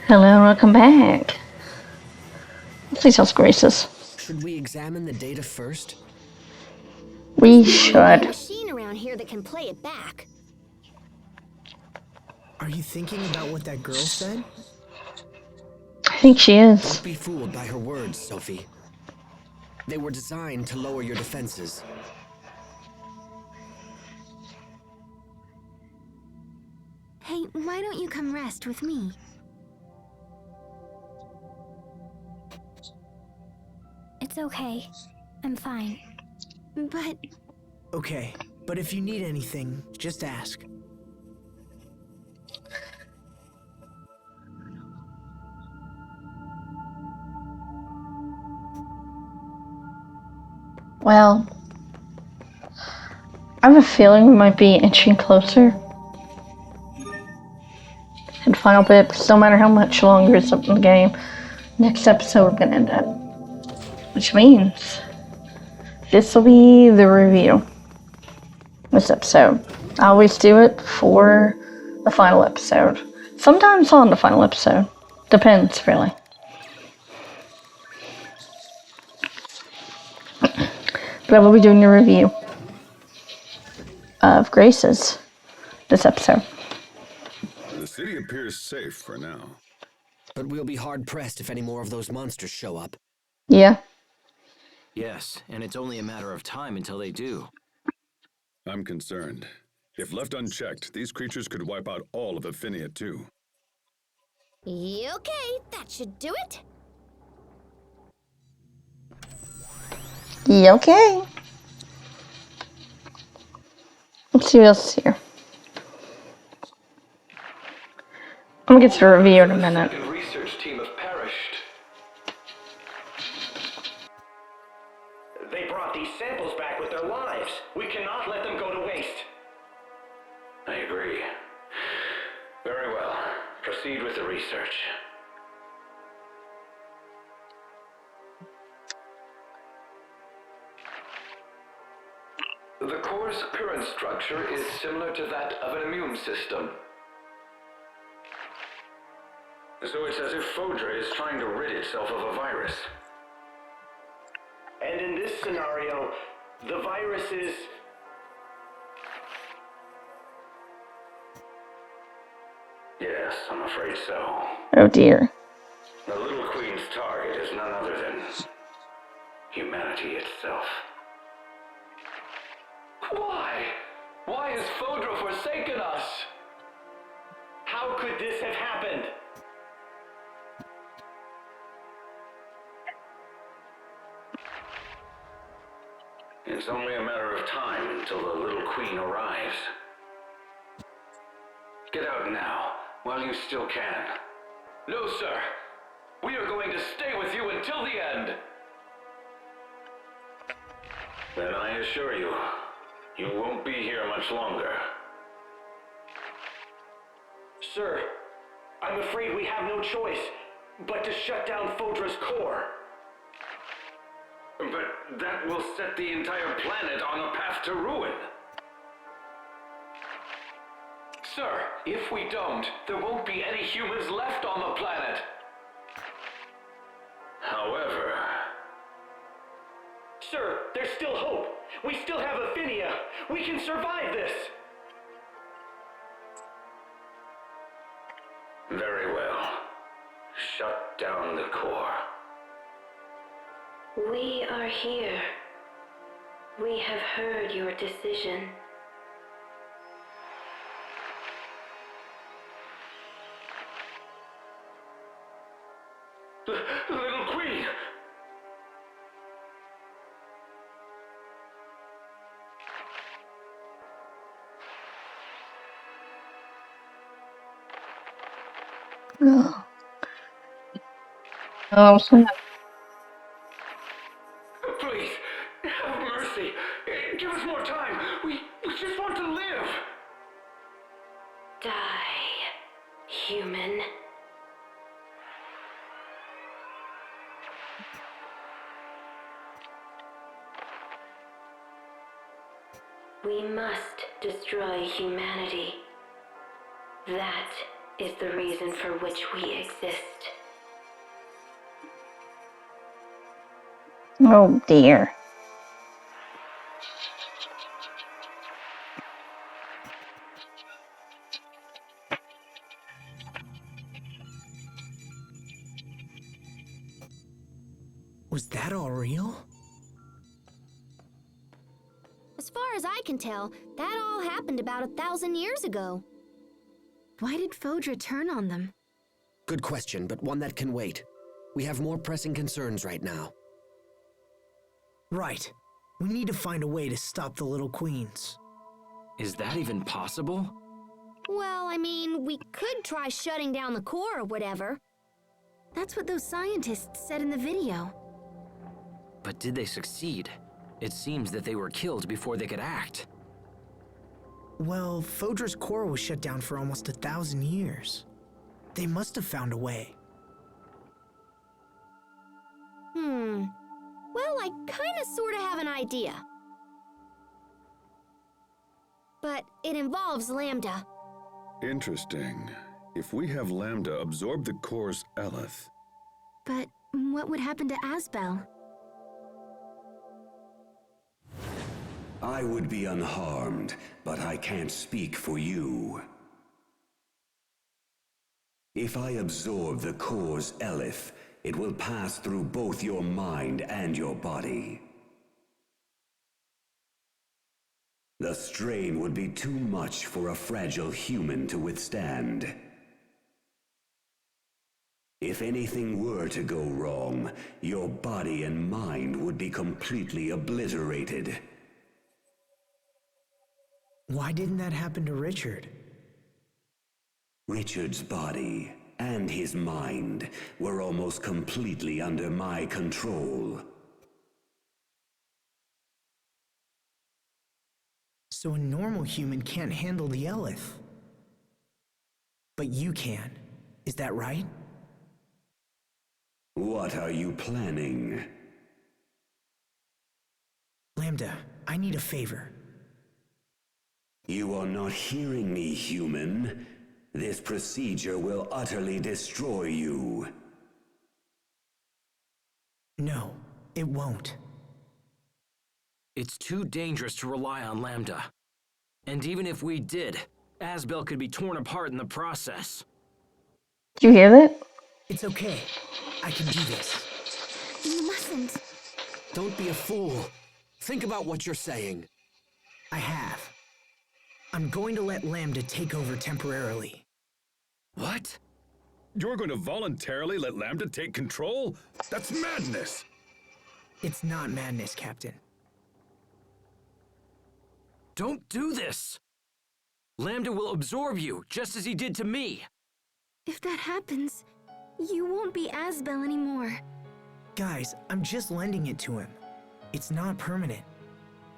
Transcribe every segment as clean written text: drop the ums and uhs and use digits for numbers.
Hello, welcome back. Please tell Graces. Should we examine the data first? We There's gotta be a should. machine around here that can play it back. Are you thinking about what that girl said? I think she is. Don't be fooled by her words, Sophie. They were designed to lower your defenses. Hey, why don't you come rest with me? It's okay. I'm fine. But... Okay, but if you need anything, just ask. Well, I have a feeling we might be inching closer. And final bits, no matter how much longer it's up in the game, next episode we're gonna end up. Which means this will be the review. This episode. I always do it for the final episode. Sometimes on the final episode. Depends, really. But I will be doing a review of Grace's this episode. The city appears safe for now. But we'll be hard-pressed if any more of those monsters show up. Yeah. Yes, and it's only a matter of time until they do. I'm concerned. If left unchecked, these creatures could wipe out all of Affinia too. Okay, that should do it. Yeah, okay. Let's see what else is here. I'm gonna get to the review in a minute. The research team have perished. They brought these samples back with their lives. We cannot let them go to waste. I agree. Very well. Proceed with the research. The core's current structure is similar to that of an immune system. So it's as if Fodra is trying to rid itself of a virus. And in this scenario, the virus is... Yes, I'm afraid so. Oh dear. The Little Queen's target is none other than humanity itself. Why? Why has Fodra forsaken us? How could this have happened? It's only a matter of time until the Little Queen arrives. Get out now, while you still can. No, sir. We are going to stay with you until the end. Then I assure you, you won't be here much longer. Sir, I'm afraid we have no choice but to shut down Fodra's core. But that will set the entire planet on a path to ruin. Sir, if we don't, there won't be any humans left on the planet. However... Sir, there's still hope. We still have Affinia. We can survive this. Very well. Shut down the core. We are here. We have heard your decision. Little Queen! Oh. Oh, snap. Please, have mercy. Give us more time. We just want to live. Die, human. We must destroy humanity. That is the reason for which we exist. Oh dear. Was that all real? As far as I can tell, that all happened about 1,000 years ago. Why did Fodra turn on them? Good question, but one that can wait. We have more pressing concerns right now. Right. We need to find a way to stop the little queens. Is that even possible? Well, I mean, we could try shutting down the core or whatever. That's what those scientists said in the video. But did they succeed? It seems that they were killed before they could act. Well, Fodra's core was shut down for almost 1,000 years. They must have found a way. Well, I kinda sorta have an idea. But it involves Lambda. Interesting. If we have Lambda absorb the core's Eleth, But what would happen to Asbel? I would be unharmed, but I can't speak for you. If I absorb the core's Eleth, it will pass through both your mind and your body. The strain would be too much for a fragile human to withstand. If anything were to go wrong, your body and mind would be completely obliterated. Why didn't that happen to Richard? Richard's body and his mind were almost completely under my control. So a normal human can't handle the Eleth. But you can. Is that right? What are you planning? Lambda, I need a favor. You are not hearing me, human. This procedure will utterly destroy you. No, it won't. It's too dangerous to rely on Lambda. And even if we did, Asbel could be torn apart in the process. Did you hear that? It's okay. I can do this. You mustn't. Don't be a fool. Think about what you're saying. I have. I'm going to let Lambda take over temporarily. What? you're going to voluntarily let Lambda take control? That's madness! It's not madness, Captain. Don't do this! Lambda will absorb you, just as he did to me. If that happens, you won't be Asbel anymore. Guys, I'm just lending it to him. It's not permanent.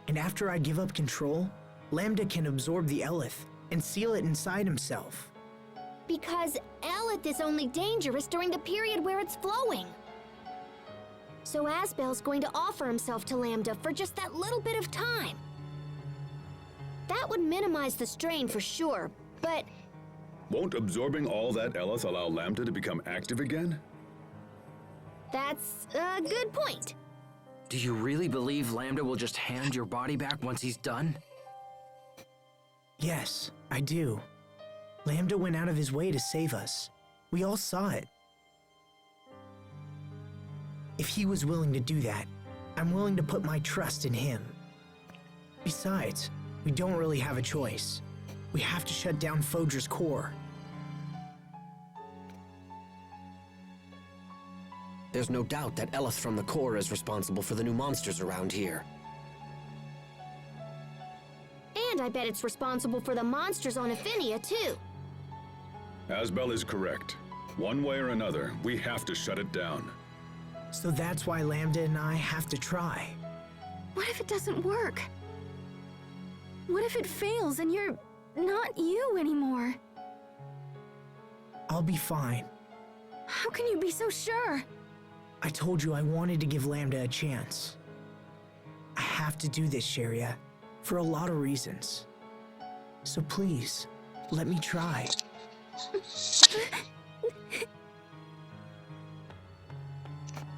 And after I give up control, Lambda can absorb the Eleth and seal it inside himself. Because Eleth is only dangerous during the period where it's flowing. So Asbel's going to offer himself to Lambda for just that little bit of time. That would minimize the strain for sure, but... Won't absorbing all that Eleth allow Lambda to become active again? That's a good point. Do you really believe Lambda will just hand your body back once he's done? Yes, I do. Lambda went out of his way to save us. We all saw it. If he was willing to do that, I'm willing to put my trust in him. Besides, we don't really have a choice. We have to shut down Fodra's core. There's no doubt that Eleth from the core is responsible for the new monsters around here. And I bet it's responsible for the monsters on Affinia, too. Asbel is correct. One way or another, we have to shut it down. So that's why Lambda and I have to try. What if it doesn't work? What if it fails and you're not you anymore? I'll be fine. How can you be so sure? I told you I wanted to give Lambda a chance. I have to do this, Sharia, for a lot of reasons. So please, let me try.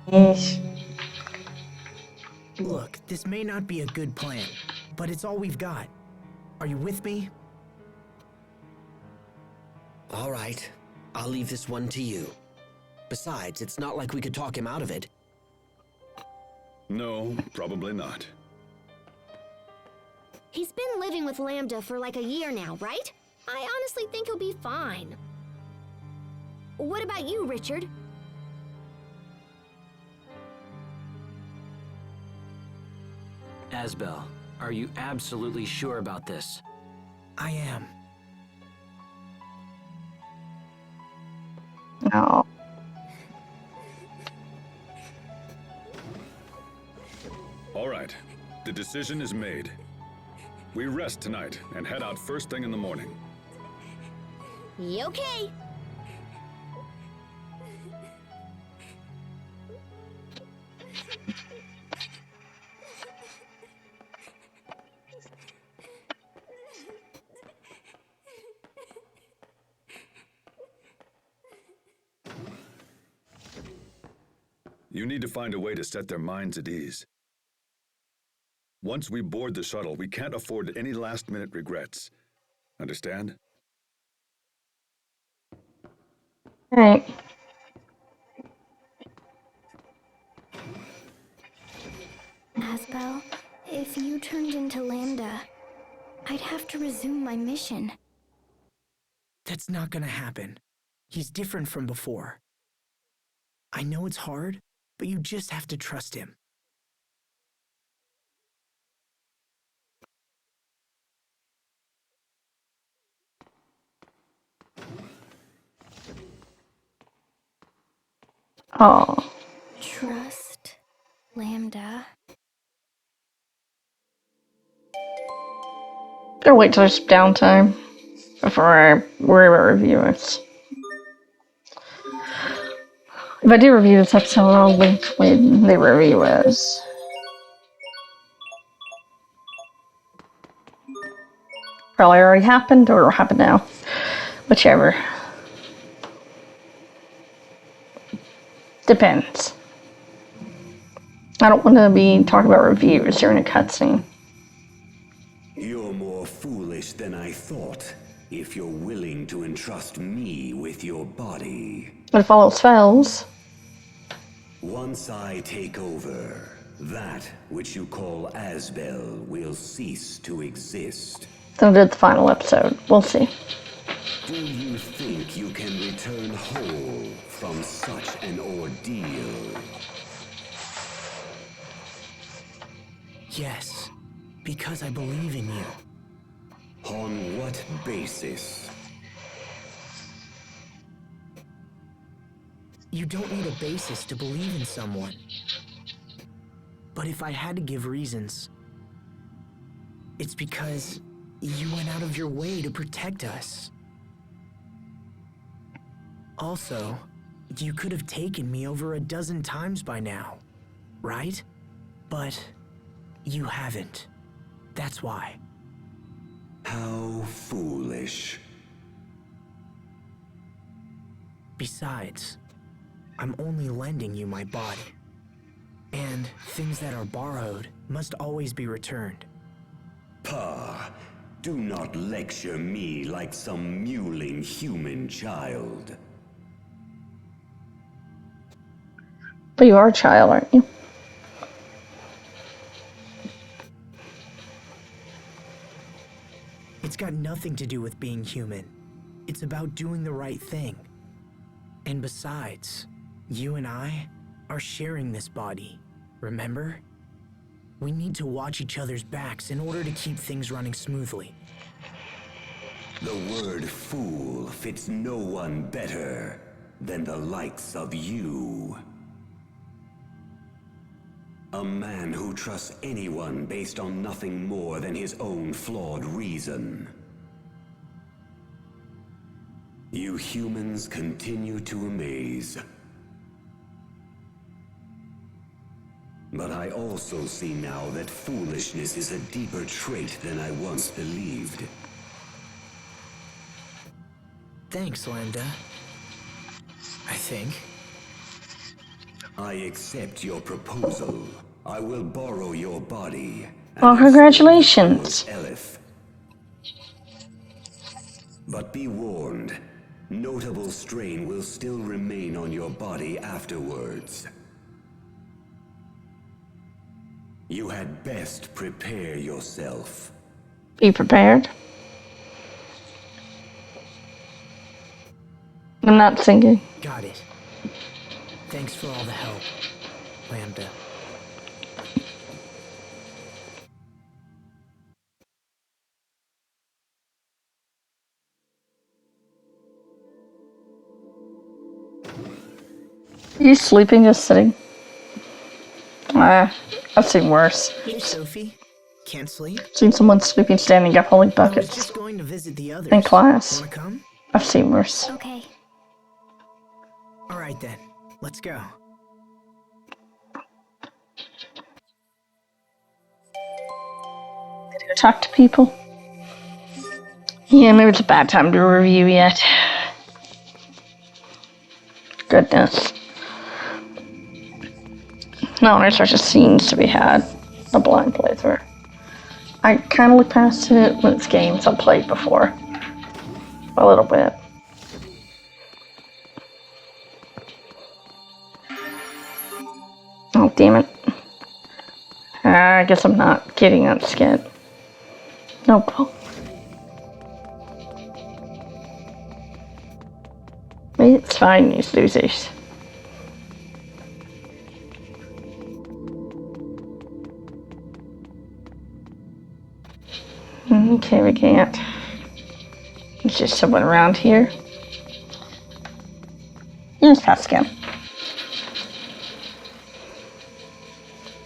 Yeesh. Look, this may not be a good plan, but it's all we've got. Are you with me? All right, I'll leave this one to you. Besides, it's not like we could talk him out of it. No, probably not. He's been living with Lambda for like a year now, right? I honestly think he'll be fine. What about you, Richard? Asbel, are you absolutely sure about this? I am. No. All right, the decision is made. We rest tonight and head out first thing in the morning. Okay. You need to find a way to set their minds at ease. Once we board the shuttle, we can't afford any last-minute regrets. Understand? Alright. Asbel, if you turned into Lambda, I'd have to resume my mission. That's not gonna happen. He's different from before. I know it's hard, but you just have to trust him. Oh. Trust Lambda. Gotta wait till there's downtime before I worry about reviewers. If I do review this episode, I'll link when the review is. Probably already happened, or it'll happen now. Whichever. Depends. I don't want to be talking about reviews during a cutscene. You're more foolish than I thought, if you're willing to entrust me with your body. But if all else fails... Once I take over, that which you call Asbel will cease to exist. Then do the final episode. We'll see. Do you think you can return whole from such an ordeal? Yes, because I believe in you. On what basis? You don't need a basis to believe in someone. But if I had to give reasons, it's because you went out of your way to protect us. Also, you could have taken me over a dozen times by now, right? But you haven't. That's why. How foolish. Besides, I'm only lending you my body. And things that are borrowed must always be returned. Pah, do not lecture me like some mewling human child. But you are a child, aren't you? It's got nothing to do with being human. It's about doing the right thing. And besides, you and I are sharing this body, remember? We need to watch each other's backs in order to keep things running smoothly. The word fool fits no one better than the likes of you. A man who trusts anyone based on nothing more than his own flawed reason. You humans continue to amaze. But I also see now that foolishness is a deeper trait than I once believed. Thanks, Lambda. I think. I accept your proposal. I will borrow your body. Well, and congratulations. absorb the Elif. But be warned, notable strain will still remain on your body afterwards. You had best prepare yourself. Be prepared. I'm not singing. Got it. Thanks for all the help, Lambda. Are you sleeping just sitting? I've seen worse. Hey, Sophie. Can't sleep? Seen someone sleeping standing up holding I was buckets. just going to visit the others. In class. Wanna come? I've seen worse. Okay. All right then. Let's go. Talk to people. Yeah, maybe it's a bad time to review yet. Goodness. No, there's such a scenes to be had. A blind playthrough. I kind of look past it when it's games I've played before. A little bit. Oh, damn it. I guess I'm not getting that skit. Nope. Maybe it's fine, these losers. Okay, we can't. There's just someone around here. Here's Pascal.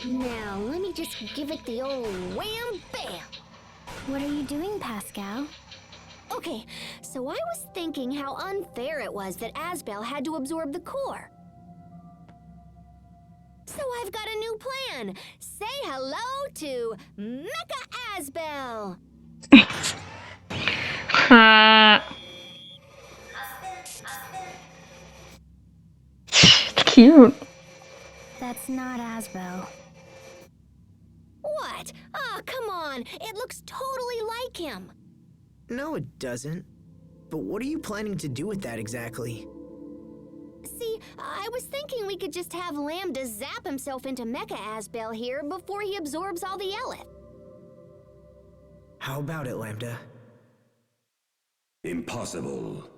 Now, let me just give it the old wham bam. What are you doing, Pascal? Okay, so I was thinking how unfair it was that Asbel had to absorb the core. So I've got a new plan. Say hello to Mecha Asbel. It's cute. That's not Asbel. What? Oh, come on. It looks totally like him. No, it doesn't. But what are you planning to do with that exactly? See, I was thinking we could just have Lambda zap himself into Mecha Asbel here before he absorbs all the Elith. How about it, Lambda? Impossible.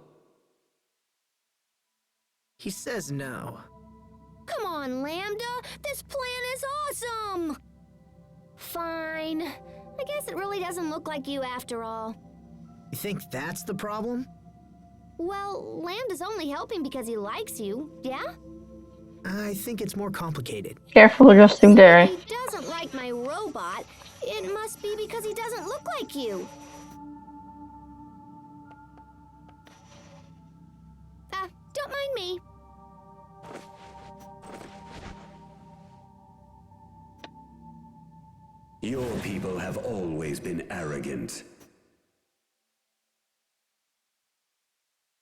He says no. Come on, Lambda. This plan is awesome. Fine. I guess it really doesn't look like you after all. You think that's the problem? Well, Lambda's only helping because he likes you, yeah? I think it's more complicated. Careful, Augustine Dairy. If he doesn't like my robot, it must be because he doesn't look like you. Don't mind me. Your people have always been arrogant.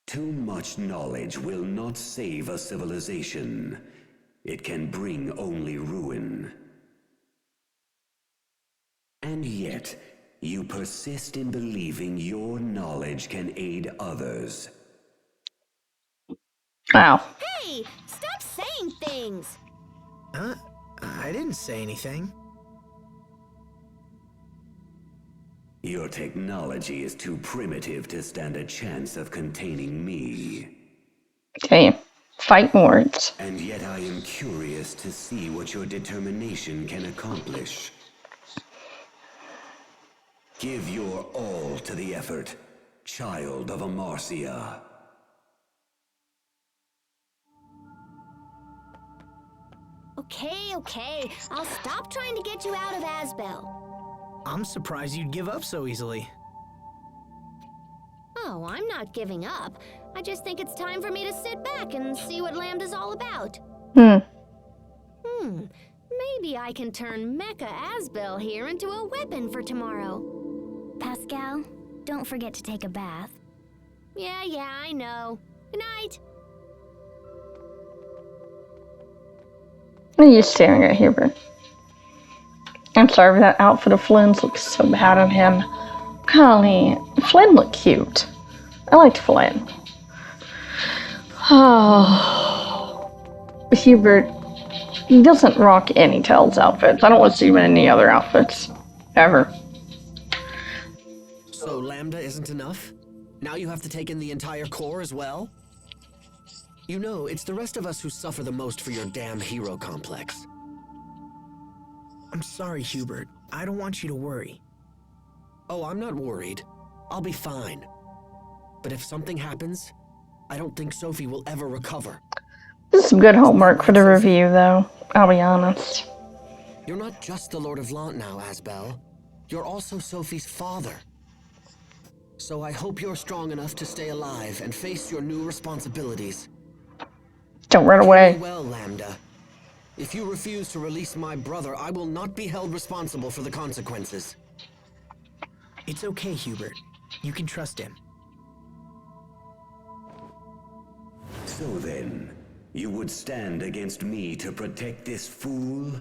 Too much knowledge will not save a civilization. It can bring only ruin. And yet, you persist in believing your knowledge can aid others. Wow. Hey, stop saying things. Huh? I didn't say anything. Your technology is too primitive to stand a chance of containing me. Okay. Fighting words. And yet I am curious to see what your determination can accomplish. Give your all to the effort, child of Amarcia. Okay. I'll stop trying to get you out of Asbel. I'm surprised you'd give up so easily. Oh, I'm not giving up. I just think it's time for me to sit back and see what Lambda's all about. Maybe I can turn Mecha Asbel here into a weapon for tomorrow. Pascal, don't forget to take a bath. Yeah, I know. Good night. What are you staring at, Hubert? I'm sorry, that outfit of Flynn's looks so bad on him. Golly, Flynn looked cute. I liked Flynn. Oh, Hubert, he doesn't rock any Tails outfits. I don't want to see him in any other outfits. Ever. So Lambda isn't enough? Now you have to take in the entire Corps as well? You know, it's the rest of us who suffer the most for your damn hero complex. I'm sorry, Hubert. I don't want you to worry. Oh, I'm not worried. I'll be fine. But if something happens, I don't think Sophie will ever recover. This is some good homework for the review, though. I'll be honest. You're not just the Lord of Lant now, Asbel. You're also Sophie's father. So I hope you're strong enough to stay alive and face your new responsibilities. Don't run away. Well, Lambda. If you refuse to release my brother, I will not be held responsible for the consequences. It's okay, Hubert. You can trust him. So then, you would stand against me to protect this fool?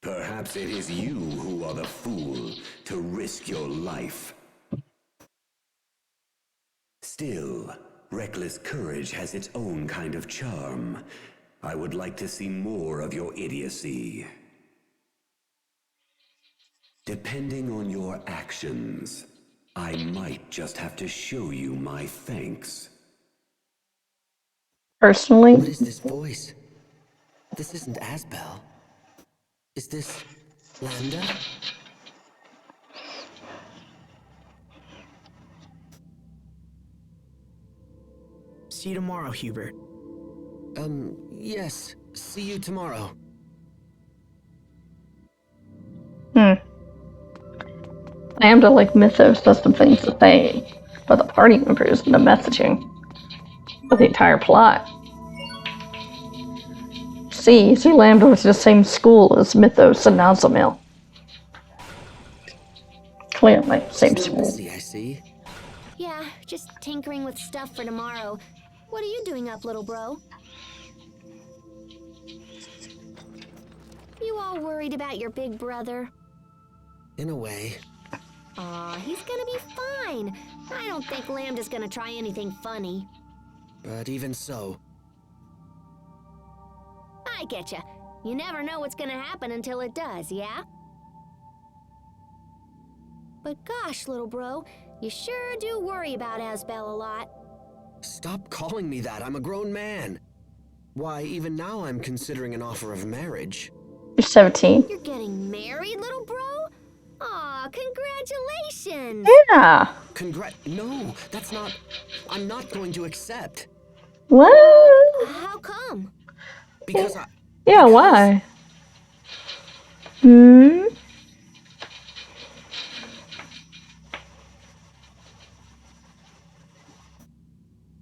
Perhaps it is you who are the fool to risk your life. Still, reckless courage has its own kind of charm. I would like to see more of your idiocy. Depending on your actions, I might just have to show you my thanks. Personally? What is this voice? This isn't Asbel. Is this Lambda? See you tomorrow, Hubert. Yes. See you tomorrow. Lambda, like Mythos, does some things to say, but the party members and the messaging of the entire plot. See, Lambda was the same school as Mythos and Nazamil. Clearly, same Still school. busy, I see. Yeah, just tinkering with stuff for tomorrow. What are you doing up, little bro? You all worried about your big brother? In a way. Aw, he's gonna be fine. I don't think Lambda's gonna try anything funny. But even so, I getcha. You never know what's gonna happen until it does, yeah? But gosh, little bro, you sure do worry about Asbel a lot. stop calling me that. I'm a grown man. Why, even now I'm considering an offer of marriage. You're 17. You're getting married, little bro? Aw, congratulations! Yeah. No, that's not... I'm not going to accept. What? How come? Because Yeah, why?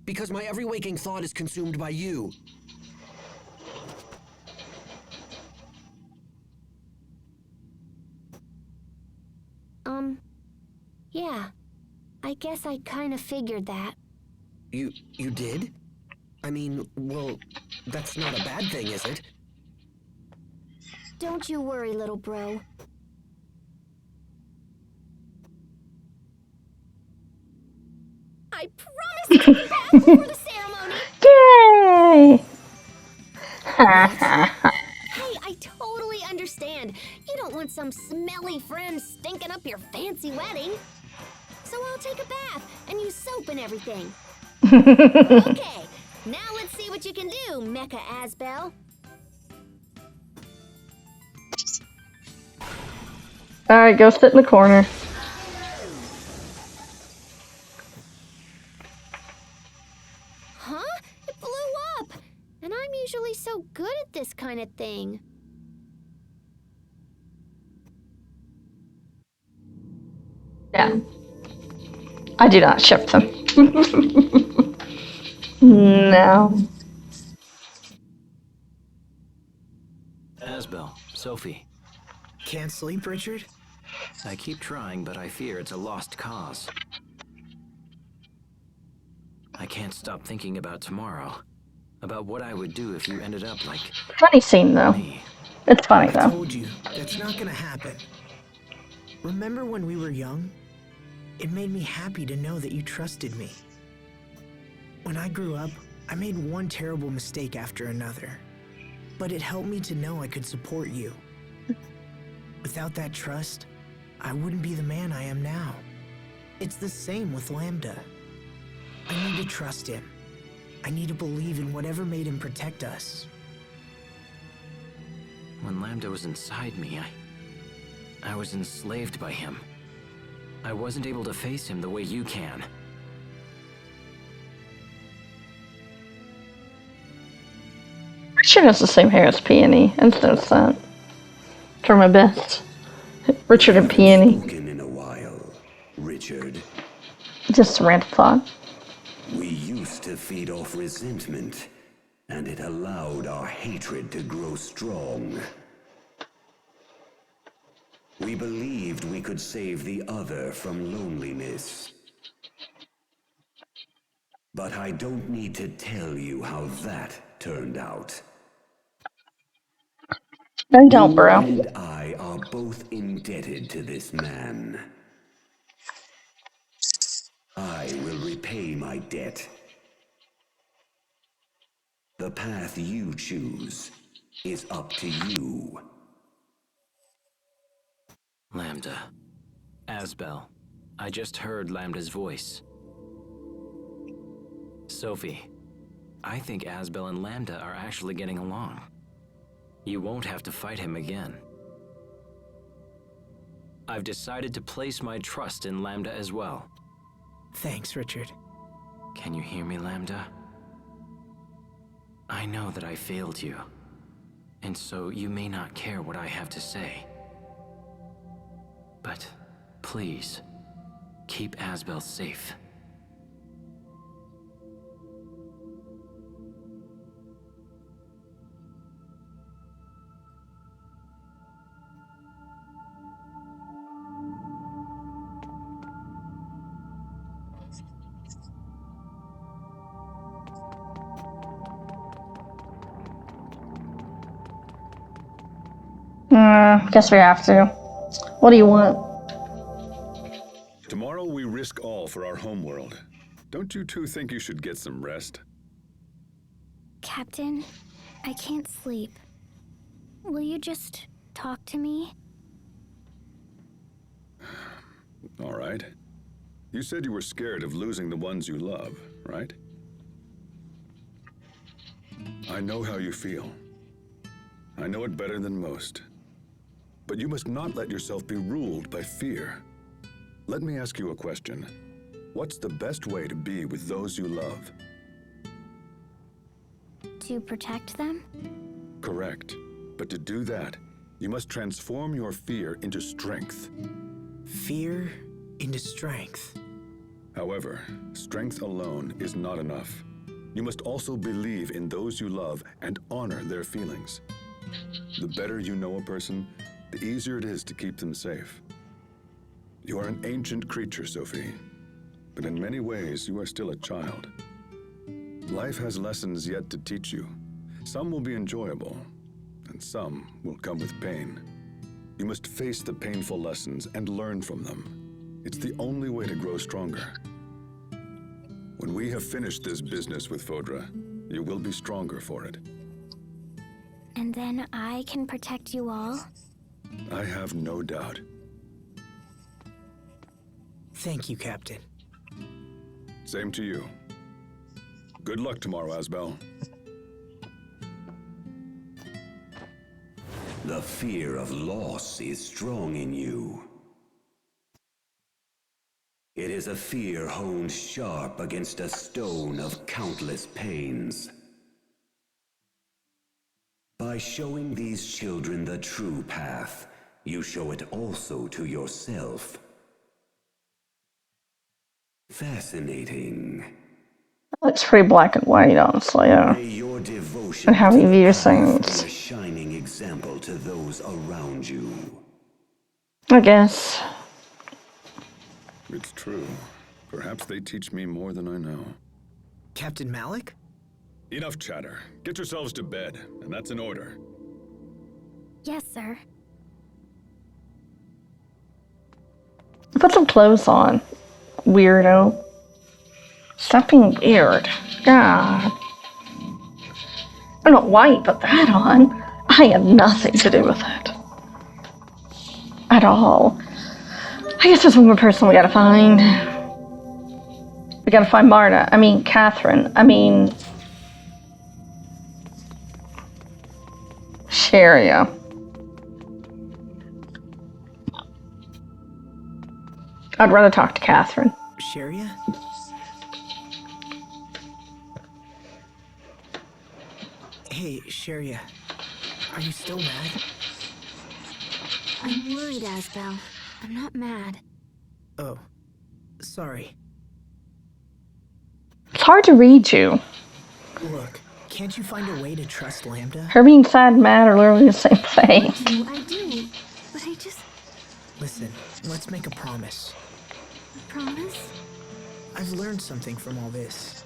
Because my every waking thought is consumed by you. Yeah. I guess I kind of figured that. You did? I mean, well, that's not a bad thing, is it? Don't you worry, little bro. I promise to take him back before the ceremony! Yay! Hey, I totally understand. You don't want some smelly friend stinking up your fancy wedding. So I'll take a bath and use soap and everything. Okay, now let's see what you can do, Mecha Asbel. Alright, go sit in the corner. Huh? It blew up! And I'm usually so good at this kind of thing. Yeah. I do not ship them. No. Asbel, Sophie. Can't sleep, Richard? I keep trying, but I fear it's a lost cause. I can't stop thinking about tomorrow. About what I would do if you ended up like Funny scene, though. me. It's funny, I though. told you, that's not gonna happen. Remember when we were young? It made me happy to know that you trusted me. When I grew up, I made one terrible mistake after another. But it helped me to know I could support you. Without that trust, I wouldn't be the man I am now. It's the same with Lambda. I need to trust him. I need to believe in whatever made him protect us. When Lambda was inside me, I was enslaved by him. I wasn't able to face him the way you can. Richard has the same hair as Peony. I've noticed that. Try my best. Richard and Peony. Spoken in a while, Richard. Just a random thought. We used to feed off resentment, and it allowed our hatred to grow strong. We believed we could save the other from loneliness. But I don't need to tell you how that turned out. I don't, bro. You and I are both indebted to this man. I will repay my debt. The path you choose is up to you. Lambda. Asbel. I just heard Lambda's voice. Sophie. I think Asbel and Lambda are actually getting along. You won't have to fight him again. I've decided to place my trust in Lambda as well. Thanks, Richard. Can you hear me, Lambda? I know that I failed you, and so you may not care what I have to say. But please, keep Asbel safe. Guess we have to. What do you want? Tomorrow we risk all for our homeworld. Don't you two think you should get some rest? Captain, I can't sleep. Will you just talk to me? All right. You said you were scared of losing the ones you love, right? I know how you feel. I know it better than most. But you must not let yourself be ruled by fear. Let me ask you a question. What's the best way to be with those you love? To protect them? Correct. But to do that, you must transform your fear into strength. Fear into strength. However, strength alone is not enough. You must also believe in those you love and honor their feelings. The better you know a person, the easier it is to keep them safe. You are an ancient creature, Sophie, but in many ways you are still a child. Life has lessons yet to teach you. Some will be enjoyable, and some will come with pain. You must face the painful lessons and learn from them. It's the only way to grow stronger. When we have finished this business with Fodra, you will be stronger for it. And then I can protect you all? I have no doubt. Thank you, Captain. Same to you. Good luck tomorrow, Asbel. The fear of loss is strong in you. It is a fear honed sharp against a stone of countless pains. By showing these children the true path, you show it also to yourself. Fascinating. It's pretty black and white, honestly. May your devotion And how to he the views path things. be a shining example to those around you. I guess. It's true. Perhaps they teach me more than I know. Captain Malik? Enough chatter. Get yourselves to bed, and that's an order. Yes, sir. Put some clothes on, weirdo. Stop being weird. God. I don't know why you put that on. I had nothing to do with it. At all. I guess there's one more person we gotta find. We gotta find Marta. I mean, Catherine. I mean... Sharia. I'd rather talk to Catherine. Sharia? Hey, Sharia. Are you still mad? I'm worried, Asbel. I'm not mad. Oh. Sorry. It's hard to read you. Look, can't you find a way to trust Lambda? Her being sad and mad are literally the same thing. I do, but I just... Listen, let's make a promise. Promise? I've learned something from all this.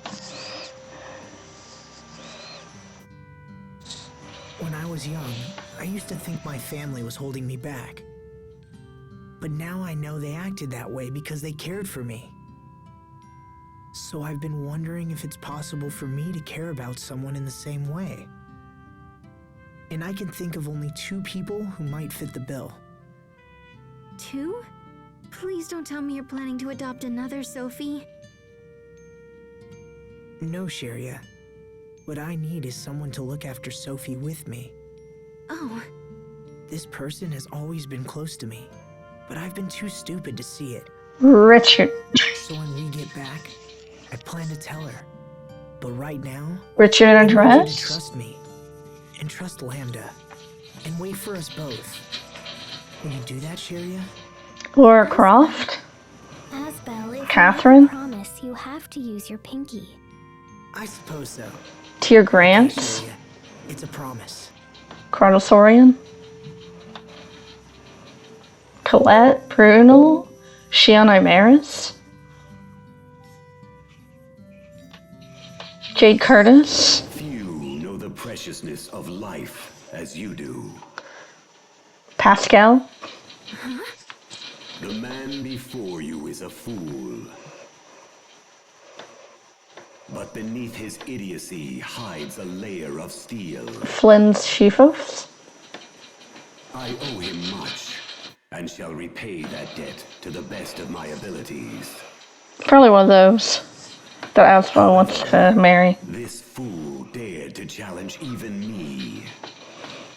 When I was young, I used to think my family was holding me back. But now I know they acted that way because they cared for me. So I've been wondering if it's possible for me to care about someone in the same way. And I can think of only 2 people who might fit the bill. 2? Please don't tell me you're planning to adopt another Sophie. No, Sharia. What I need is someone to look after Sophie with me. Oh. This person has always been close to me, but I've been too stupid to see it. Richard. So when we get back, I plan to tell her. But right now, Richard I want you to address? trust me, and trust Lambda, and wait for us both. Will you do that, Sharia? Laura Croft? Asbel, if Catherine? you promise, you have to use your pinky. I suppose so. Tyr Okay, Grant? Sharia, it's a promise. Chronosaurian? Colette? Prunal? Shion Imaris? Jade Curtis? Few know the preciousness of life as you do. Pascal? The man before you is a fool. But beneath his idiocy hides a layer of steel. Flynn's Shifos? I owe him much, and shall repay that debt to the best of my abilities. Probably one of those that Asbel wants to marry. This fool dared to challenge even me.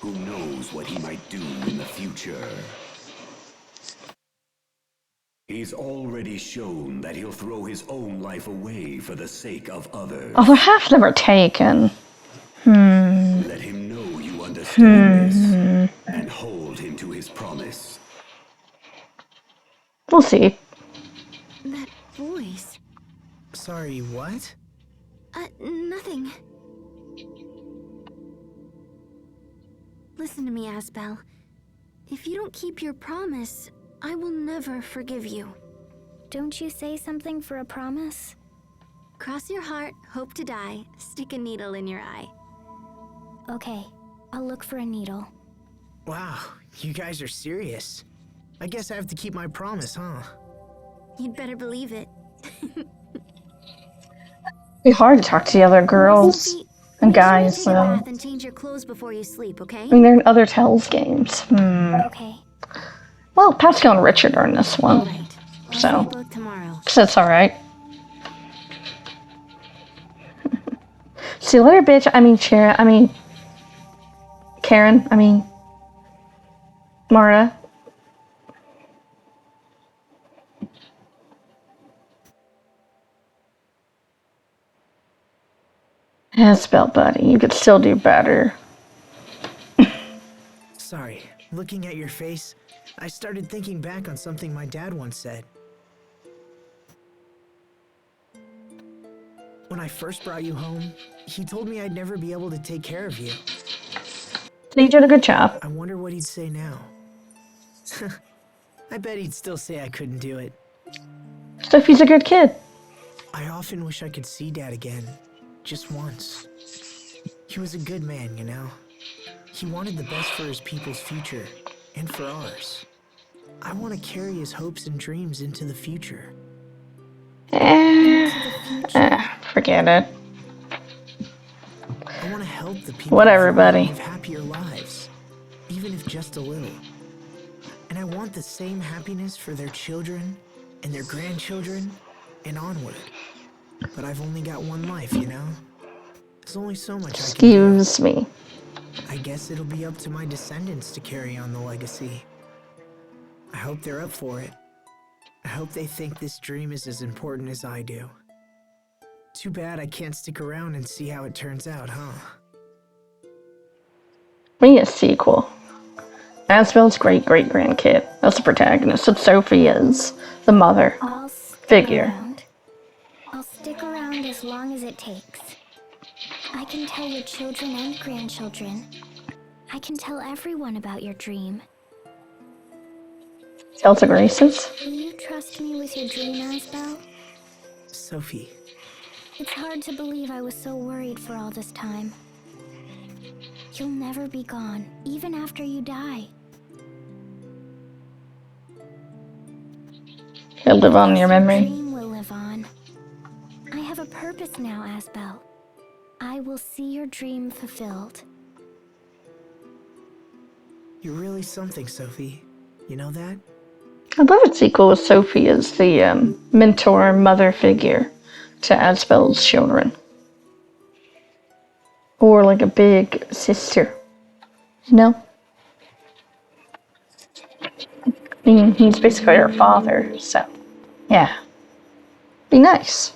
Who knows what he might do in the future? He's already shown that he'll throw his own life away for the sake of others. Although half of them are taken. Let him know you understand this, and hold him to his promise. We'll see. That voice. Sorry, what? Nothing. Listen to me, Asbel. If you don't keep your promise, I will never forgive you. Don't you say something for a promise? Cross your heart, hope to die, stick a needle in your eye. Okay, I'll look for a needle. Wow, you guys are serious. I guess I have to keep my promise, huh? You'd better believe it. It'd be hard to talk to the other girls Sophie, and make sure you guys, take a so. bath and change your clothes before you sleep, okay? I mean, they're in other Tells games. Okay. Well, Pascal and Richard are in this one, Right. I'll see so you both tomorrow. that's alright. See you later, bitch. I mean, Karen. I mean, Marta. Asbel, buddy. You could still do better. Sorry, looking at your face, I started thinking back on something my dad once said. When I first brought you home, he told me I'd never be able to take care of you. So you did a good job. I wonder what he'd say now. I bet he'd still say I couldn't do it. Sophie's a good kid. I often wish I could see Dad again just once. He was a good man, you know? He wanted the best for his people's future, and for ours. I want to carry his hopes and dreams into the future. Forget it. I want to help the people Whatever, buddy. live happier lives, even if just a little. And I want the same happiness for their children and their grandchildren and onward. But I've only got one life, you know? There's only so much I can do. Excuse me. I guess it'll be up to my descendants to carry on the legacy. I hope they're up for it. I hope they think this dream is as important as I do. Too bad I can't stick around and see how it turns out, huh? We need a sequel. Asbel's great-great-grandkid. That's the protagonist. And Sophie is the mother figure. I'll stick around as long as it takes. I can tell your children and grandchildren. I can tell everyone about your dream. Delta Graces? Will you trust me with your dream, Asbel? Sophie. It's hard to believe I was so worried for all this time. You'll never be gone, even after you die. He'll live on in your memory. Your dream will live on. I have a purpose now, Asbel. I will see your dream fulfilled. You're really something, Sophie. You know that? I'd love a sequel with Sophie as the mentor mother figure to Asbel's children. Or like a big sister. You know? I mean, he's basically her father, so yeah. Be nice.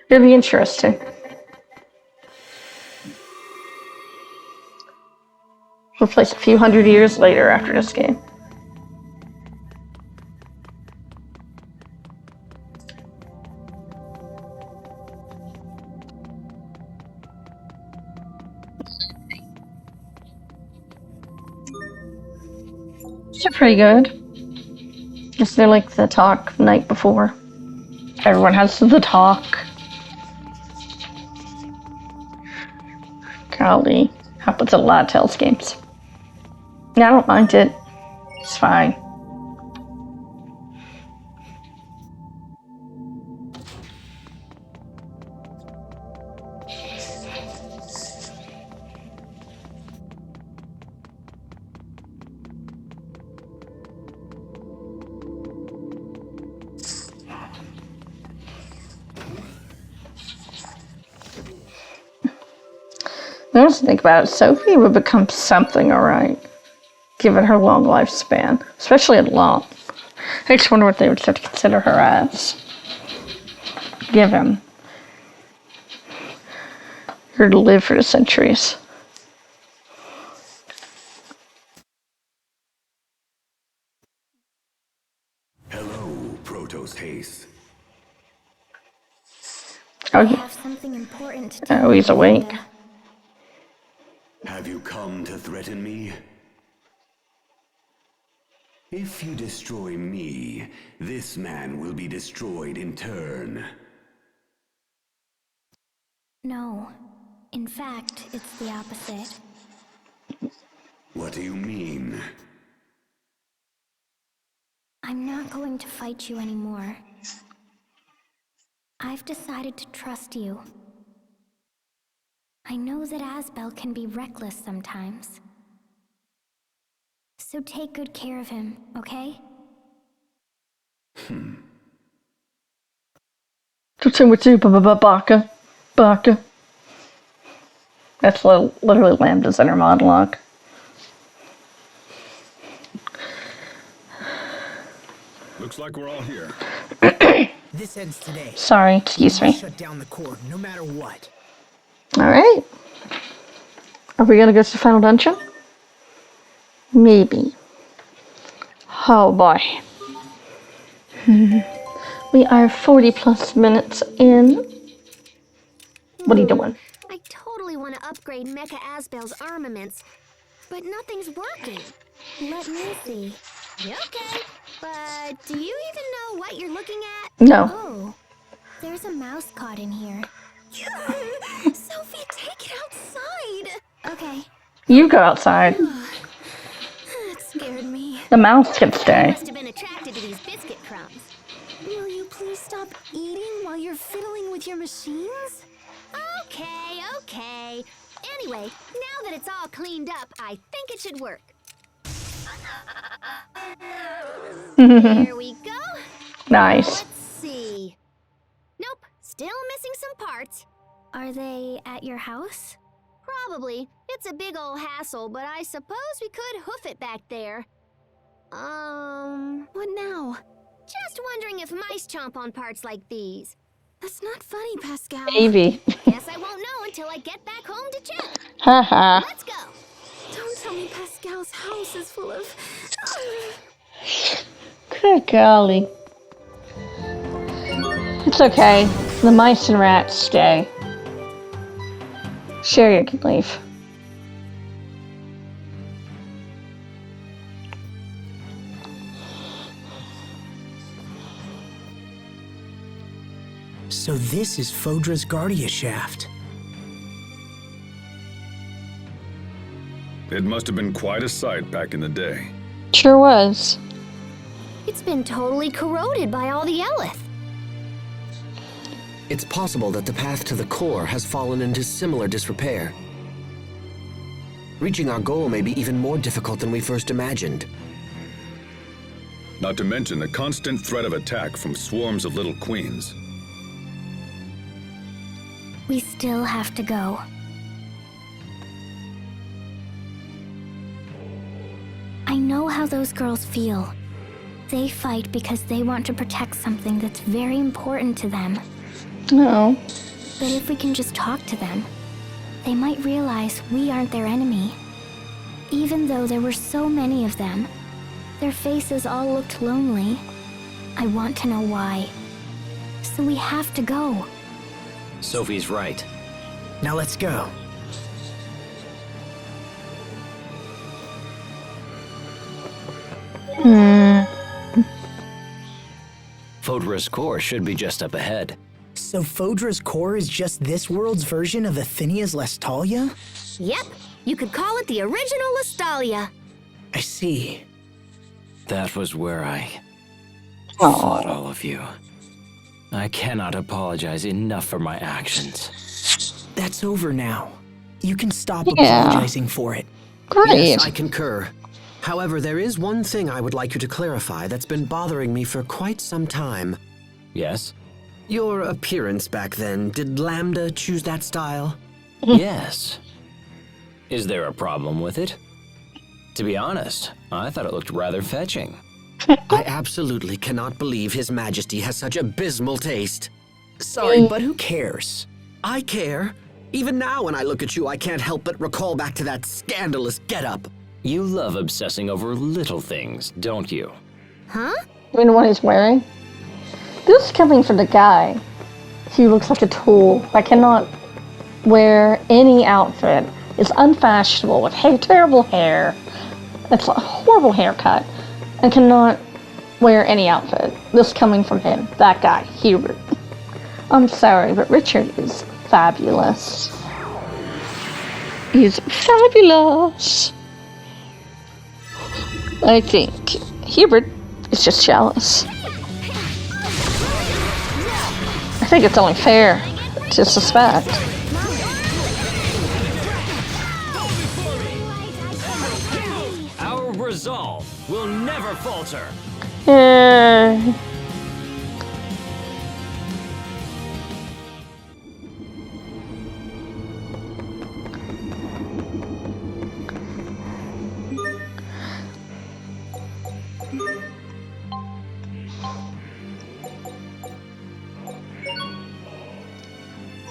It'll be interesting. We'll place a few hundred years later after this game. They're pretty good. Guess they're like the talk night before. Everyone has the talk. Golly, happens in a lot of Tales games. Yeah, I don't mind it. It's fine. I don't think about it. Sophie would become something, alright. Given her long lifespan. Especially at long. I just wonder what they would start to consider her as. Given her to live for the centuries. Hello, Protos Haste. Oh, I have something important to tell he's you, awake. Amanda. Have you come to threaten me? If you destroy me, this man will be destroyed in turn. No. In fact, it's the opposite. What do you mean? I'm not going to fight you anymore. I've decided to trust you. I know that Asbel can be reckless sometimes. So take good care of him, okay? What's in with you, Baka? Baka. That's literally Lambda's inner monologue. Looks like we're all here. This ends today. Sorry, excuse me. Shut down the core, no matter what. Alright. Are we gonna go to the final dungeon? Maybe. Oh boy. We are 40 plus minutes in. What are you doing? I totally want to upgrade Mecha Asbel's armaments, but nothing's working. Let me see. Okay, but do you even know what you're looking at? No. Oh, there's a mouse caught in here. Sophie, take it outside. Okay. You go outside. That scared me. The mouse can stay. Must have been attracted to these biscuit crumbs. Will you please stop eating while you're fiddling with your machines? Okay. Anyway, now that it's all cleaned up, I think it should work. Here we go. Nice. Let's see. Nope, still missing some parts. Are they at your house? Probably. It's a big old hassle, but I suppose we could hoof it back there. What now? Just wondering if mice chomp on parts like these. That's not funny, Pascal. Maybe. Guess I won't know until I get back home to check. Haha. Let's go. Don't tell me Pascal's house is full of... Good golly. It's okay. The mice and rats stay. Sure, you can leave. So this is Fodra's Guardia shaft. It must have been quite a sight back in the day. Sure was. It's been totally corroded by all the Elith. It's possible that the path to the core has fallen into similar disrepair. Reaching our goal may be even more difficult than we first imagined. Not to mention the constant threat of attack from swarms of little queens. We still have to go. I know how those girls feel. They fight because they want to protect something that's very important to them. No. But if we can just talk to them, they might realize we aren't their enemy. Even though there were so many of them, their faces all looked lonely. I want to know why. So we have to go. Sophie's right. Now let's go. Fodra's core should be just up ahead. So Fodra's core is just this world's version of Athenia's Lestalia? Yep, you could call it the original Lestalia. I see. That was where I fought all of you. I cannot apologize enough for my actions. That's over now. You can stop apologizing for it. Great. Yes, I concur. However, there is one thing I would like you to clarify that's been bothering me for quite some time. Yes? Your appearance back then, did Lambda choose that style? Yes. Is there a problem with it? To be honest, I thought it looked rather fetching. I absolutely cannot believe His Majesty has such abysmal taste. Sorry, but Who cares? I care. Even now when I look at you, I can't help but recall back to that scandalous getup. You love obsessing over little things, don't you? Huh? You mean what he's wearing? This is coming from the guy who looks like a tool. That cannot wear any outfit. It's unfashionable with terrible hair. It's a horrible haircut. And cannot wear any outfit. This coming from him. That guy, Hubert. I'm sorry, but Richard is fabulous. He's fabulous. I think Hubert is just jealous. I think it's only fair to suspect. Our resolve will never falter.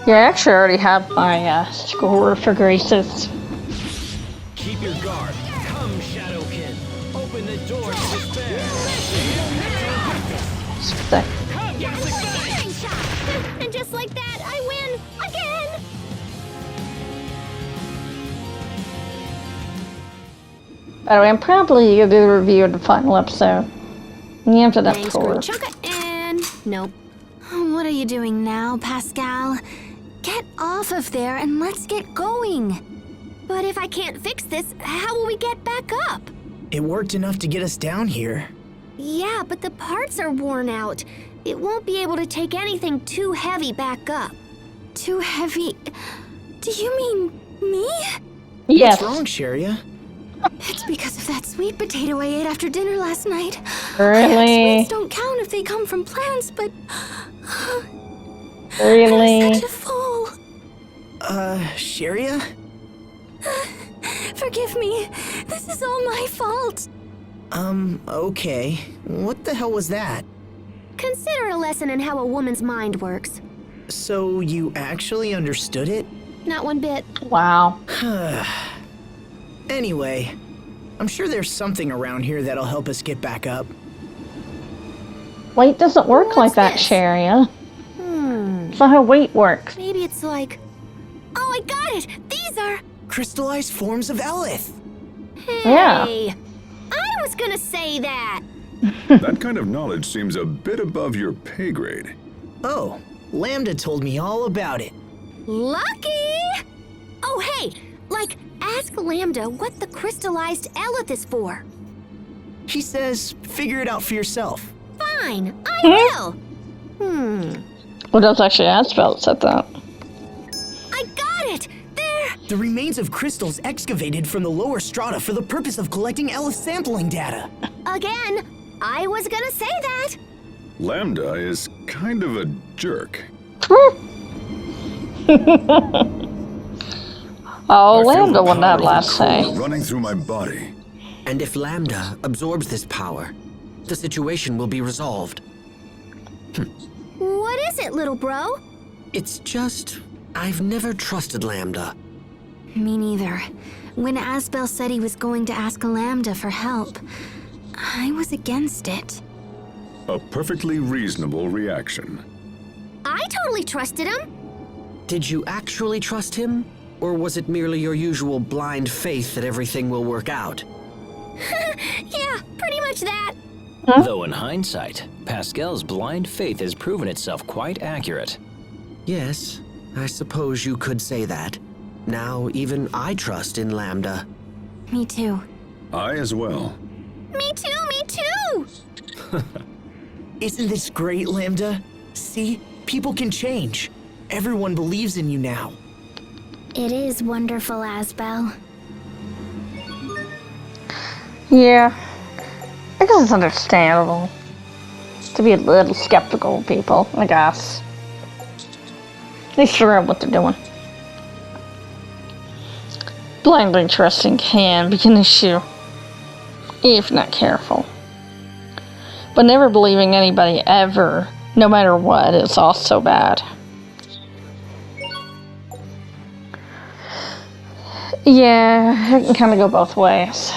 Yeah, I actually already have my score for Graces. Keep your guard. Come, Shadowkin. Open the door to despair. And just like that, I win again! By the way, I'm probably going to do the review of the final episode. And after that, Thanks, score. Chunka, and Nope. What are you doing now, Pascal? Get off of there and let's get going. But if I can't fix this, how will we get back up? It worked enough to get us down here. Yeah, but the parts are worn out. It won't be able to take anything too heavy back up. Too heavy? Do you mean me? Yes. What's wrong, Sharia? It's because of that sweet potato I ate after dinner last night. Really? Sweets don't count if they come from plants, but... Really? I'm such a fool. Sharia? Forgive me. This is all my fault. Okay. What the hell was that? Consider a lesson in how a woman's mind works. So you actually understood it? Not one bit. Wow. Anyway, I'm sure there's something around here that'll help us get back up. Weight doesn't work What's like that, this? Sharia. It's not how weight works. Maybe it's like... Oh, I got it! These are... Crystallized forms of Elith. Hey! Yeah. I was gonna say that! That kind of knowledge seems a bit above your pay grade. Oh, Lambda told me all about it. Lucky! Oh, hey! Like, ask Lambda what the crystallized Elith is for. He says, figure it out for yourself. Fine, I will! Well, that's actually Asphalt said that. I got it! There! The remains of crystals excavated from the lower strata for the purpose of collecting Elith sampling data. Again, I was gonna say that! Lambda is kind of a jerk. Oh, I feel Lambda the wouldn't have power of last say. core running through my body. And if Lambda absorbs this power, the situation will be resolved. What is it, little bro? It's just, I've never trusted Lambda. Me neither. When Asbel said he was going to ask Lambda for help, I was against it. A perfectly reasonable reaction. I totally trusted him. Did you actually trust him? Or was it merely your usual blind faith that everything will work out? Yeah, pretty much that. Though in hindsight, Pascal's blind faith has proven itself quite accurate. Yes, I suppose you could say that. Now even I trust in Lambda. Me too. I as well. Me too, me too! Isn't this great, Lambda? See, people can change. Everyone believes in you now. It is wonderful, Asbel. Yeah. I guess it's understandable to be a little skeptical of people, I guess. They sure know what they're doing. Blindly trusting can be an issue, if not careful. But never believing anybody ever, no matter what, is also bad. Yeah, it can kind of go both ways.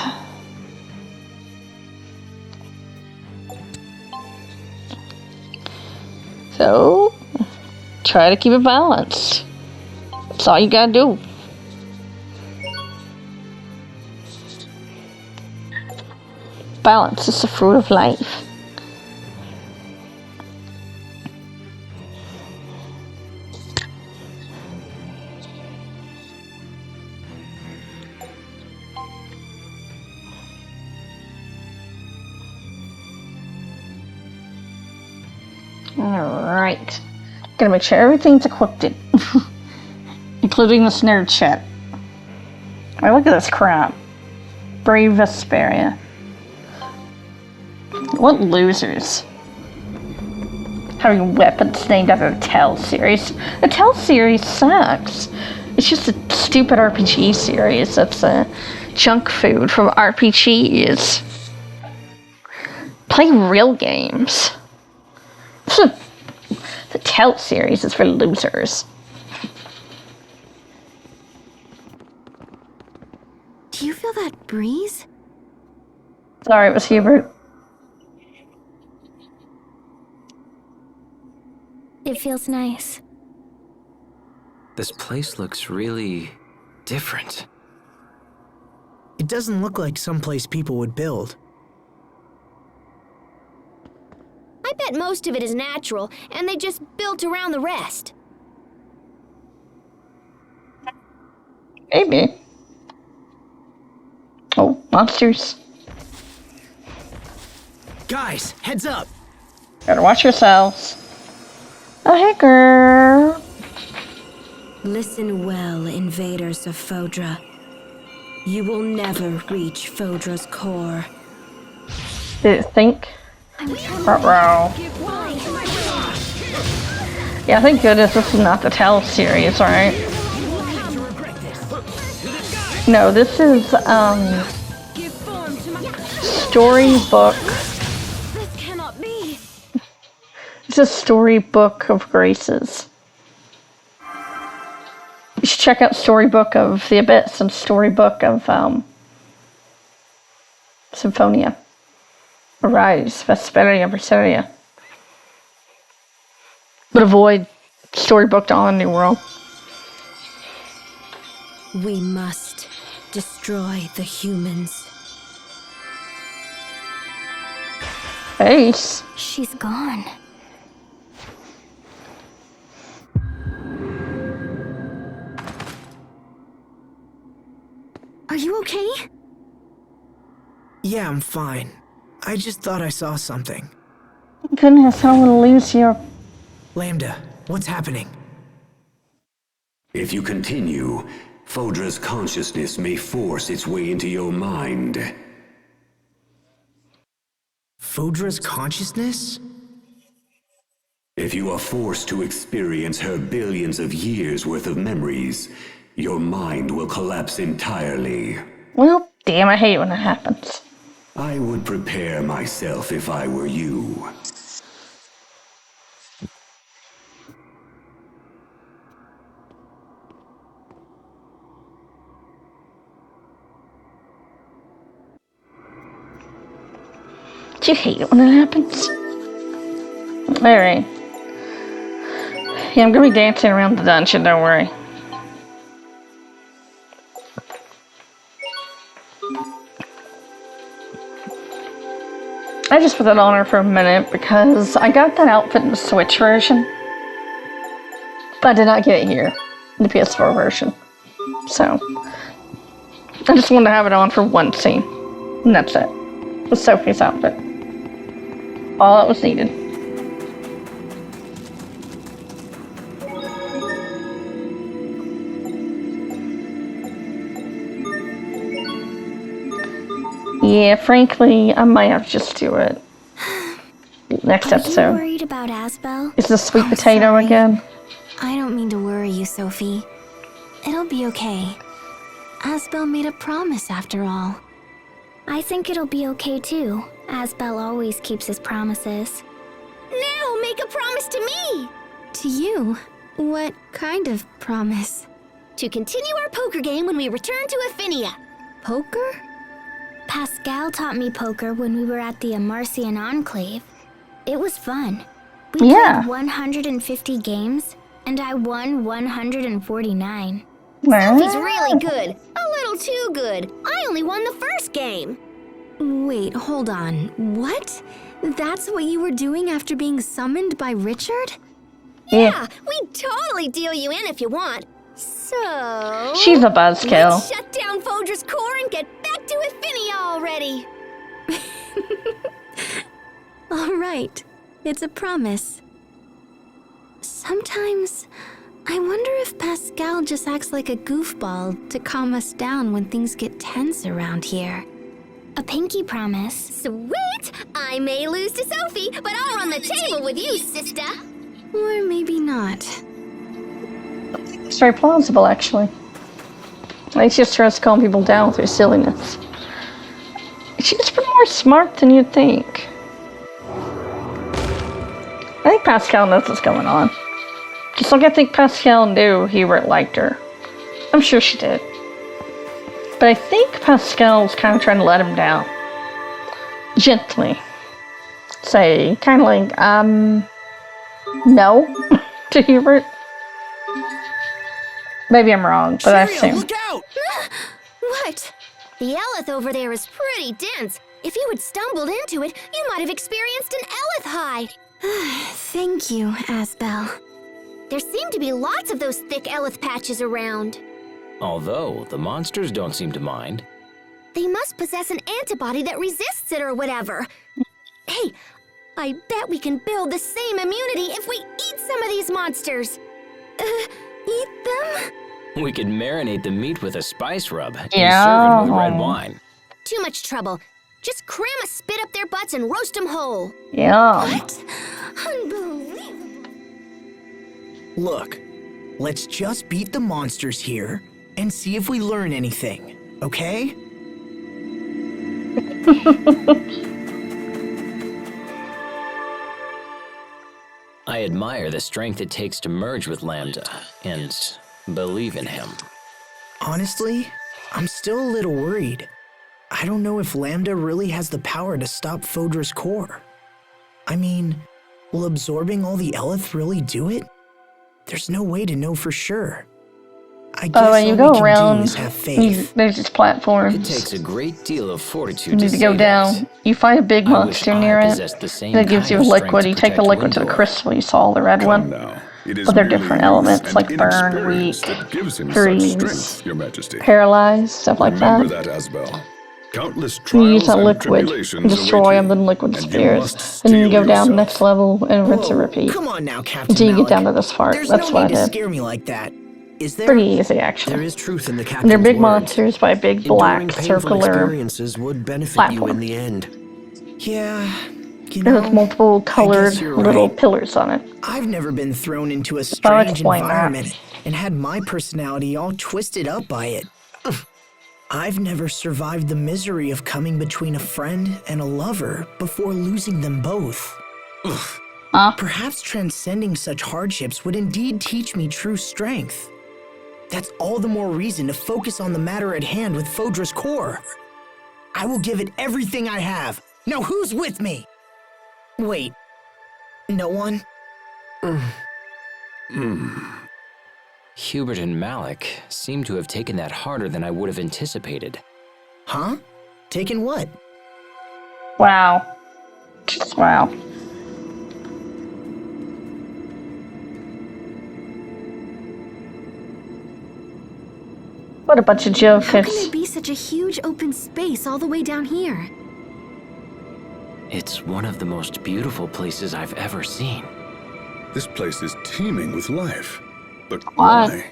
So, try to keep it balanced. That's all you gotta do. Balance is the fruit of life. Alright. Gonna make sure everything's equipped, including this nerd shit. Oh, look at this crap. Brave Vesperia. What losers. Having weapons named after the Tell series. The Tell series sucks. It's just a stupid RPG series that's junk food from RPGs. Play real games. The Tell series is for losers. Do you feel that breeze? Sorry, it was Hubert. It feels nice. This place looks really different. It doesn't look like someplace people would build. I bet most of it is natural, and they just built around the rest. Maybe. Oh, monsters. Guys, heads up! Gotta watch yourselves. Oh, hey, girl. Listen well, invaders of Fodra. You will never reach Fodra's core. Did it think? Ruh-roh. Yeah, thank goodness this is not the Tell series, right? No, this is, storybook. This cannot be. It's a storybook of Graces. You should check out Storybook of the Abyss and Storybook of, Symphonia. Arise, Vesperia, Berseria. But avoid Storybook on New World. We must destroy the humans. Ace. She's gone. Are you okay? Yeah, I'm fine. I just thought I saw something. Goodness, I don't want to lose you. Lambda, what's happening? If you continue, Fodra's consciousness may force its way into your mind. Fodra's consciousness? If you are forced to experience her billions of years worth of memories, your mind will collapse entirely. Well, damn, I hate when that happens. I would prepare myself if I were you. Do you hate it when that happens? Alright. Yeah, I'm gonna be dancing around the dungeon, don't worry. I just put that on her for a minute because I got that outfit in the Switch version. But I did not get it here, in the PS4 version. So, I just wanted to have it on for one scene. And that's it. With Sophie's outfit. All that was needed. Yeah, frankly, I might have to just do it. Next episode. Are you worried about Asbel? Is the sweet potato sorry. again? I don't mean to worry you, Sophie. It'll be okay. Asbel made a promise after all. I think it'll be okay too. Asbel always keeps his promises. Now make a promise to me! To you? What kind of promise? To continue our poker game when we return to Affinia. Poker? Pascal taught me poker when we were at the Amarcian Enclave. It was fun. We played 150 games, and I won 149. Sophie's really good. A little too good. I only won the first game. Wait, hold on. What? That's what you were doing after being summoned by Richard? Yeah, we'd totally deal you in if you want. So... She's a buzzkill. Let's shut down Fodra's core and get back to Affinia already. All right. It's a promise. Sometimes, I wonder if Pascal just acts like a goofball to calm us down when things get tense around here. A pinky promise. Sweet! I may lose to Sophie, but I'll run the table with you, sister. Or maybe not. It's very plausible, actually. I just tries to calm people down with her silliness. She's pretty more smart than you'd think. I think Pascal knows what's going on. Just like I think Pascal knew Hubert liked her. I'm sure she did. But I think Pascal's kind of trying to let him down. Gently. Say, kind of like, no, to Hubert. Maybe I'm wrong, but I assume. Look out! What? The Eleth over there is pretty dense. If you had stumbled into it, you might have experienced an Eleth high. Thank you, Asbel. There seem to be lots of those thick elith patches around. Although, the monsters don't seem to mind. They must possess an antibody that resists it or whatever. Hey, I bet we can build the same immunity if we eat some of these monsters. Eat them? We could marinate the meat with a spice rub and Yeah. serve it with red wine. Too much trouble. Just cram a spit up their butts and roast them whole. Yeah. What? Unbelievable. Look, let's just beat the monsters here and see if we learn anything, okay? I admire the strength it takes to merge with Lambda and believe in him. Honestly, I'm still a little worried. I don't know if Lambda really has the power to stop Fodra's core. I mean, will absorbing all the Elith really do it? There's no way to know for sure. I guess When you all go we can do around, is have faith. there's just platforms. It takes a great deal of fortitude You need to go say down. that. You find a big I wish monster I near it possessed the same that gives you a kind of liquid. strength You to take the protect liquid to the Windor. crystal. You saw the red Come one. now. It is But they're merely different youth elements, and like burn, inexperience weak, that gives him freeze, such strength, Your Majesty. Paralyzed, stuff like Remember that. that, Asbel. Countless You trials use that and liquid, tribulations destroy await them, you, then liquid and you spheres. must Then you steel go down yourself. next level and rinse and Whoa, repeat. come on now, Captain Until you get Malik. down to this part. There's That's no what I need to did. scare me like that. Is there? Pretty easy, There actually. is truth in the And captain's they're big words. monsters by a big black Enduring painful circular experiences would benefit you platform. in the end. Yeah, you know, with multiple colored you're little right. pillars on it. I've never been thrown into a I'll strange explain that. environment and had my personality all twisted up by it. I've never survived the misery of coming between a friend and a lover before losing them both. Huh? Perhaps transcending such hardships would indeed teach me true strength. That's all the more reason to focus on the matter at hand with Fodra's core. I will give it everything I have. Now who's with me? Wait, no one? Hubert and Malik seem to have taken that harder than I would have anticipated. Huh? Taken what? Wow. Just wow. What a bunch of How can there jokers. be such a huge open space all the way down here? It's one of the most beautiful places I've ever seen. This place is teeming with life. But Why? why?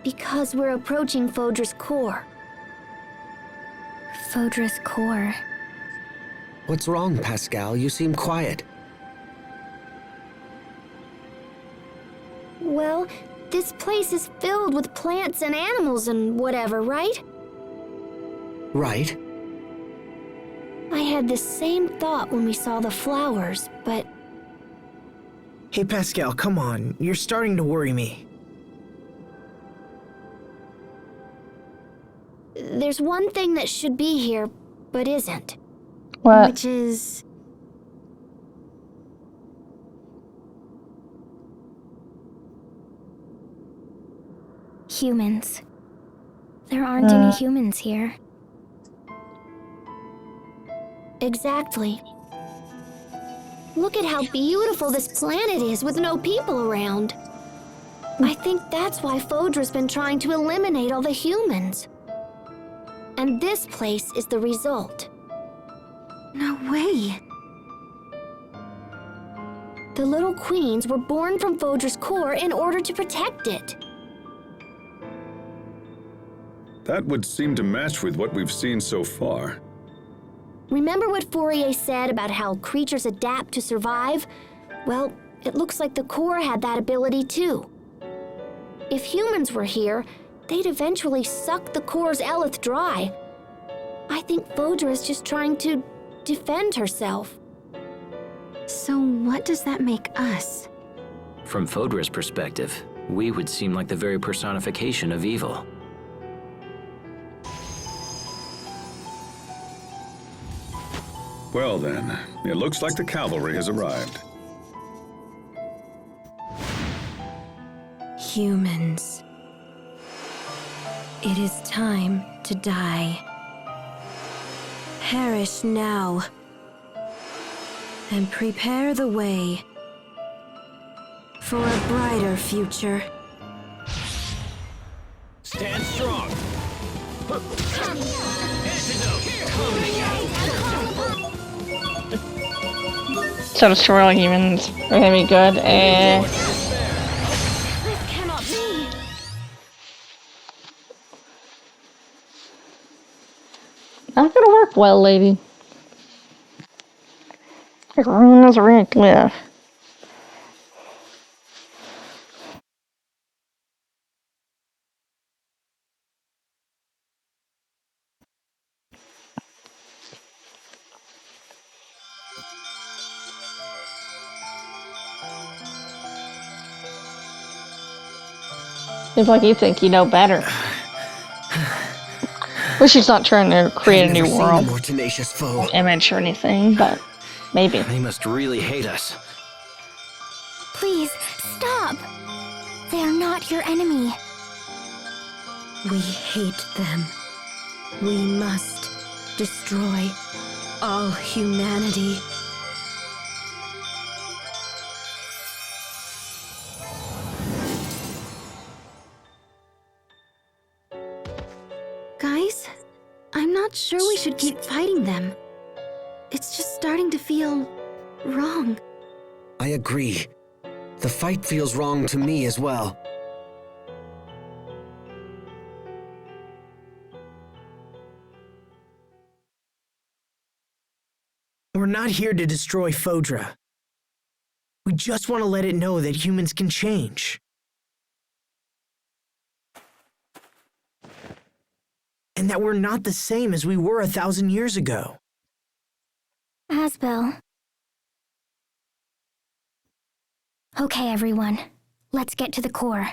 Because we're approaching Fodra's core. Fodra's core. What's wrong, Pascal? You seem quiet. Well, this place is filled with plants and animals and whatever, right? Right. I had the same thought when we saw the flowers, but Hey Pascal, come on. You're starting to worry me. there's one thing that should be here, but isn't. What? Which is... Humans. There aren't any humans here. Exactly. Look at how beautiful this planet is with no people around. I think that's why Fodra's been trying to eliminate all the humans. And this place is the result. No way. The little queens were born from Fodra's core in order to protect it. That would seem to match with what we've seen so far. Remember what Fourier said about how creatures adapt to survive? Well, it looks like the core had that ability too. If humans were here, they'd eventually suck the core's elith dry. I think Fodra is just trying to defend herself. So what does that make us? From Fodra's perspective, we would seem like the very personification of evil. Well then, it looks like the cavalry has arrived. Humans. It is time to die. Perish now, and prepare the way for a brighter future. Stand strong. So destroy all humans are gonna be good. This cannot be. Not gonna work well, lady. Everyone is right with. Seems like you think you know better. Wish he's not trying to create a new world, more tenacious foe. image or anything, but maybe. They must really hate us. Please, stop. They are not your enemy. We hate them. We must destroy all humanity. Guys, I'm not sure we should keep fighting them. It's just starting to feel wrong. I agree. The fight feels wrong to me as well. We're not here to destroy Fodra. We just want to let it know that humans can change. And that we're not the same as we were 1,000 years ago. Asbel. Okay, everyone. Let's get to the core.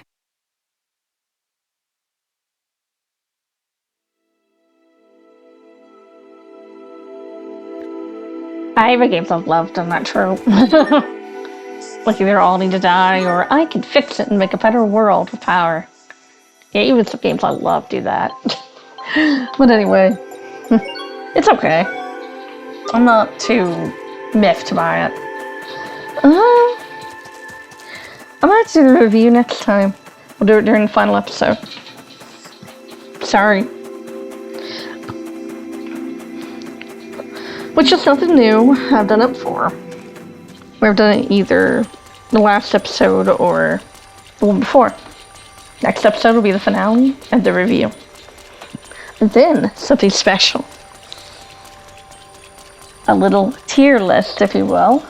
I have games I've loved, isn't that true? Like either all need to die or I can fix it and make a better world with power. Yeah, even some games I love do that. But anyway, it's okay. I'm not too miffed by it. I'm gonna do the review next time. We'll do it during the final episode. Sorry. Which is nothing new. I've done it before. We've done it either the last episode or the one before. Next episode will be the finale and the review. And then something special. A little tier list, if you will.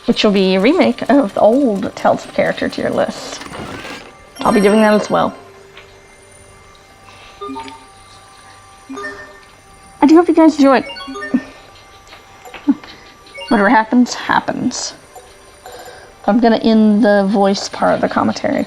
Which will be a remake of the old Tales of Character tier list. I'll be doing that as well. I do hope you guys enjoy it. Whatever happens, happens. I'm gonna end the voice part of the commentary.